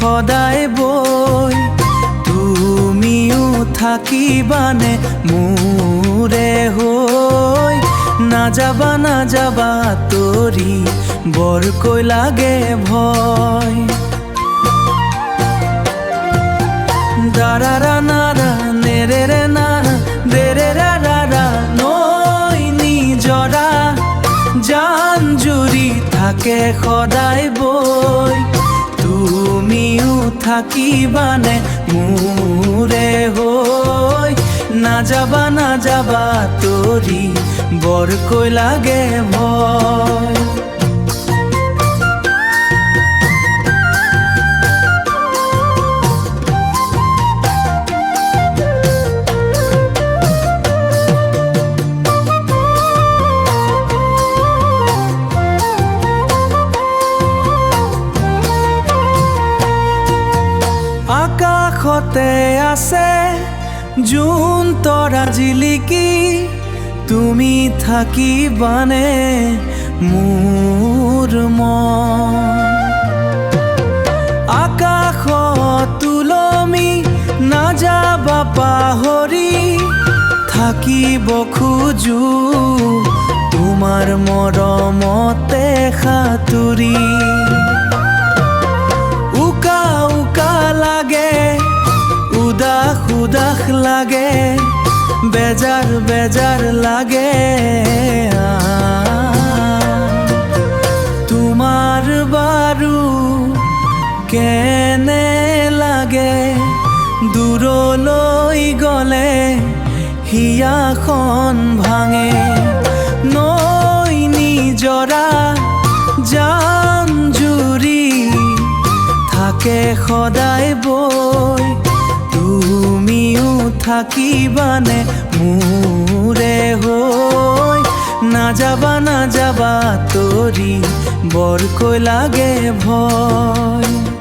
সদায় বৈ তুমিও থাকিবানে মোৰে হৈ নাযাবা নাযাবা তৰি বৰকৈ লাগে ভয় দাৰাৰা নাৰা নেৰেৰে নাৰা দেৰেৰা ৰাৰা নৈ নিজৰা জান জুৰি থাকে সদায় বৈ তুমিও থাকিবানে মোৰে হৈ নাযাবা নাযাবা তৰি বৰকৈ লাগে ভয় আকাশতে আছে জোন তৰা জিলিকি তুমি থাকিবানে মোৰ মন আকাশত তুলমি নাযাবা পাহৰি থাকিব খোজো তোমাৰ মৰমতে সাঁতুৰি উকা উকা লাগে উদাস উদাস লাগে বেজাৰ বেজাৰ লাগে তোমাৰ বাৰু কেনে লাগে দূৰলৈ গলে হিয়াখন ভাঙে নৈ নিজৰা জান জুৰি থাকে সদায় বৈ তুমিও থাকিবানে মোৰে হৈ নাযাবা নাযাবা তৰি বৰকৈ লাগে ভয়